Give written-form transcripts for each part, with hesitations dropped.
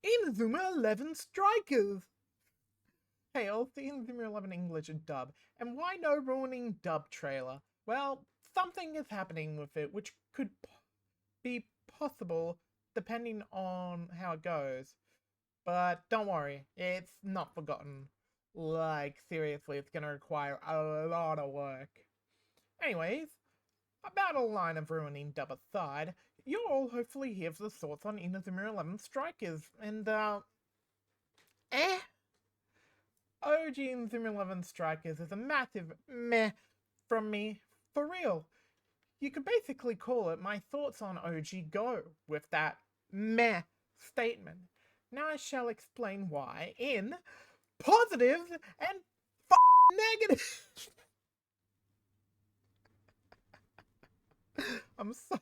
Inazuma 11 Strikers! Hey, I'll see Inazuma 11 English dub. And why no ruining dub trailer? Well, something is happening with it, which could be possible depending on how it goes. But don't worry, it's not forgotten. Like, seriously, it's gonna require a lot of work. Anyways, about a line of ruining dub aside, you're all hopefully here for the thoughts on Inazuma 11 Strikers, and eh? OG Inazuma 11 Strikers is a massive meh from me, for real. You could basically call it my thoughts on OG Go with that meh statement. Now I shall explain why in positives and negatives. I'm sorry.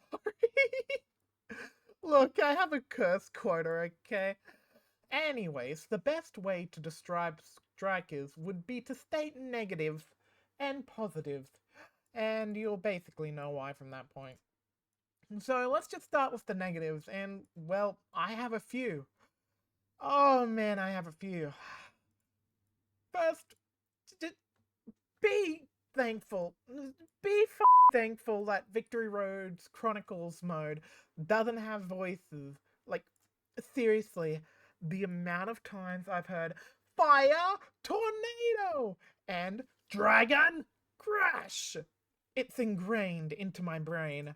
Look, I have a curse quota, okay? Anyways, the best way to describe strikers would be to state negatives and positives, and you'll basically know why from that point. So let's just start with the negatives, and well, I have a few. Oh man, I have a few. First, be thankful. Be thankful that Victory Road's Chronicles mode doesn't have voices. Like, seriously, the amount of times I've heard Fire Tornado and Dragon Crash. It's ingrained into my brain.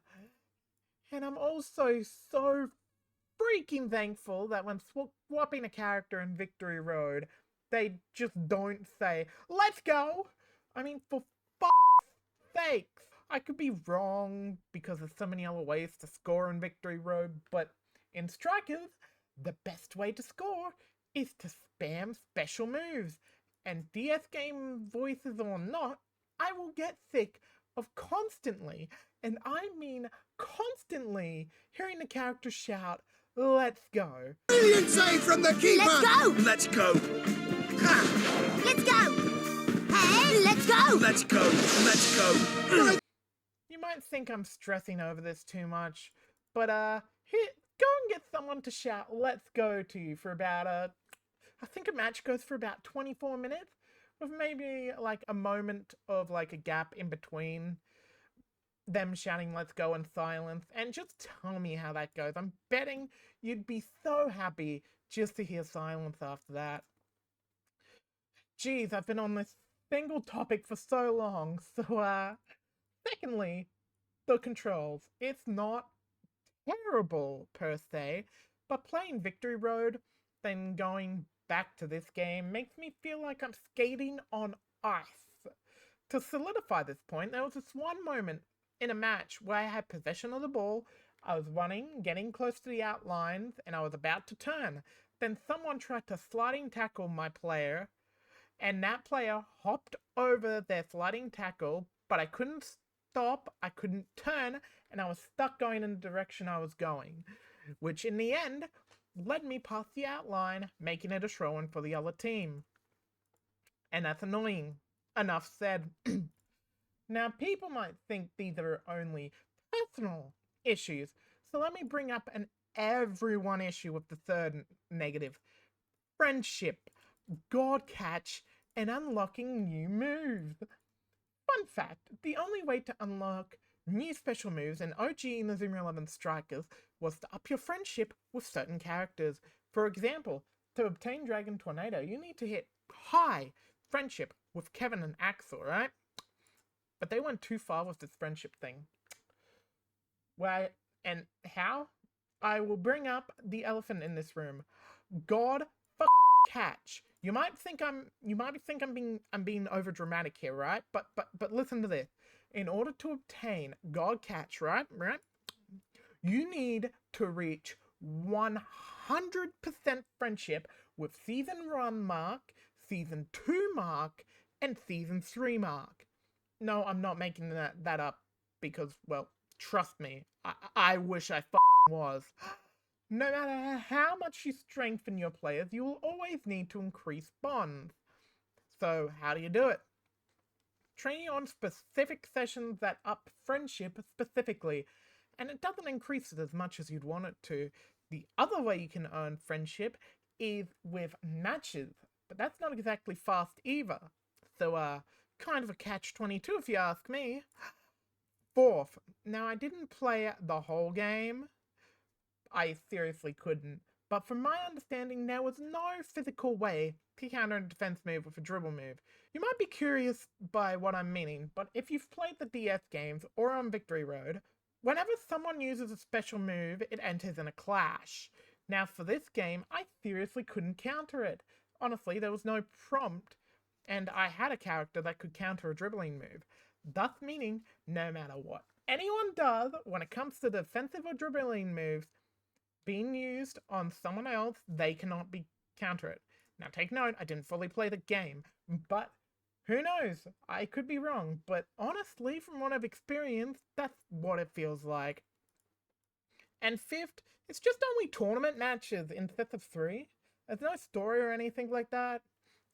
And I'm also so freaking thankful that when swapping a character in Victory Road, they just don't say, "Let's go!" I mean, for sakes! I could be wrong because there's so many other ways to score in Victory Road, but in Strikers, the best way to score is to spam special moves. And DS game voices or not, I will get sick of constantly, and I mean constantly, hearing the character shout, "Let's go." Brilliant save from the keeper! Let's go! Let's go! Ha! Let's go! Hey, let's go! Let's go! Let's go! You might think I'm stressing over this too much, but here, go and get someone to shout "Let's go" to you for about I think a match goes for about 24 minutes, with maybe like a moment of like a gap in between them shouting "Let's go" in silence, and just tell me how that goes. I'm betting you'd be so happy just to hear silence after that. Geez, I've been on this single topic for so long, so secondly, the controls. It's not terrible per se, but playing Victory Road, then going back to this game, makes me feel like I'm skating on ice. To solidify this point, there was this one moment in a match where I had possession of the ball, I was running, getting close to the outlines, and I was about to turn. Then someone tried to sliding tackle my player, and that player hopped over their sliding tackle, but I couldn't stop, I couldn't turn, and I was stuck going in the direction I was going, which in the end led me past the outline, making it a throw-in for the other team. And that's annoying. Enough said. Now, people might think these are only personal issues, so let me bring up an everyone issue with the third negative. Friendship, God catch, and unlocking new moves. Fun fact, the only way to unlock new special moves in OG Inazuma 11 Strikers was to up your friendship with certain characters. For example, to obtain Dragon Tornado, you need to hit high friendship with Kevin and Axel, right? But they went too far with this friendship thing. Why and how? I will bring up the elephant in this room. God catch. You might think I'm being over dramatic here, right? But listen to this. In order to obtain God catch, right? You need to reach 100% friendship with Season 1 Mark, Season 2 Mark, and Season 3 Mark. No, I'm not making that up because, well, trust me, I wish I was. No matter how much you strengthen your players, you will always need to increase bonds. So, how do you do it? Training on specific sessions that up friendship specifically, and it doesn't increase it as much as you'd want it to. The other way you can earn friendship is with matches, but that's not exactly fast either. So, kind of a catch-22 if you ask me. Fourth, now I didn't play the whole game. I seriously couldn't. But from my understanding, there was no physical way to counter a defense move with a dribble move. You might be curious by what I'm meaning, but if you've played the DS games or on Victory Road, whenever someone uses a special move, it enters in a clash. Now for this game, I seriously couldn't counter it. Honestly, there was no prompt, and I had a character that could counter a dribbling move. Thus meaning, no matter what anyone does when it comes to defensive or dribbling moves, being used on someone else, they cannot be counter it. Now take note, I didn't fully play the game, but who knows? I could be wrong, but honestly, from what I've experienced, that's what it feels like. And fifth, it's just only tournament matches in sets of 3. There's no story or anything like that.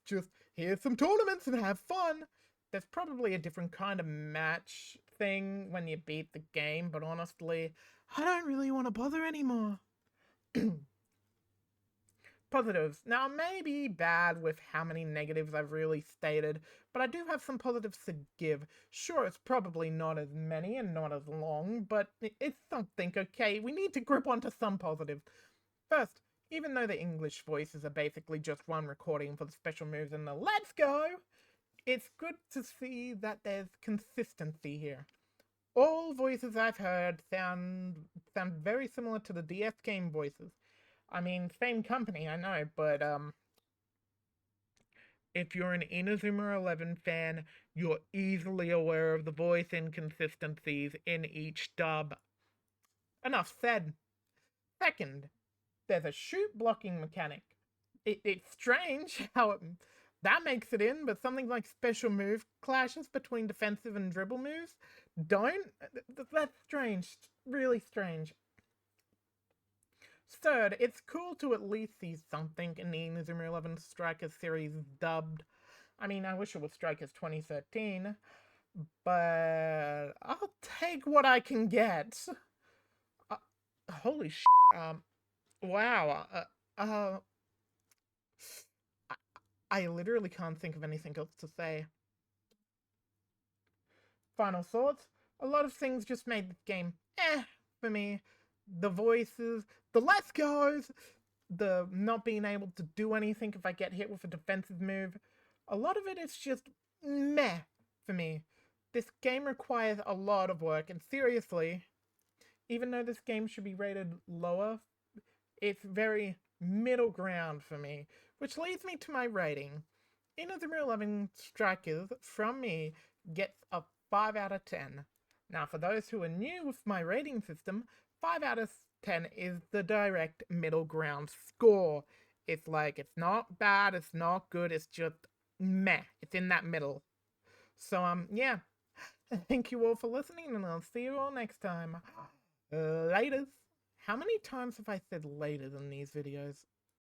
Just here's some tournaments and have fun. There's probably a different kind of match thing when you beat the game, but honestly, I don't really want to bother anymore. Positives. Now, I may be bad with how many negatives I've really stated, but I do have some positives to give. Sure, it's probably not as many and not as long, but it's something, okay? We need to grip onto some positives. First, even though the English voices are basically just one recording for the special moves and the let's go, it's good to see that there's consistency here. All voices I've heard sound very similar to the DS game voices. I mean, same company, I know, but if you're an Inazuma 11 fan, you're easily aware of the voice inconsistencies in each dub. Enough said. Second, there's a shoot blocking mechanic. It's strange how that makes it in, but something like special move clashes between defensive and dribble moves don't. That's strange. Really strange. Third, it's cool to at least see something in the Inazuma 11 Strikers series dubbed. I mean, I wish it was Strikers 2013, but I'll take what I can get. Holy sh**. Wow. I literally can't think of anything else to say. Final thoughts? A lot of things just made the game for me. The voices, the let's goes, the not being able to do anything if I get hit with a defensive move. A lot of it is just meh for me. This game requires a lot of work, and seriously, even though this game should be rated lower, it's very middle ground for me, which leads me to my rating. Inazuma 11 Strikers, from me, gets a 5 out of 10. Now, for those who are new with my rating system, 5 out of 10 is the direct middle ground score. It's like, it's not bad, it's not good, it's just meh. It's in that middle. So, yeah. Thank you all for listening, and I'll see you all next time. Laters. How many times have I said laters in these videos?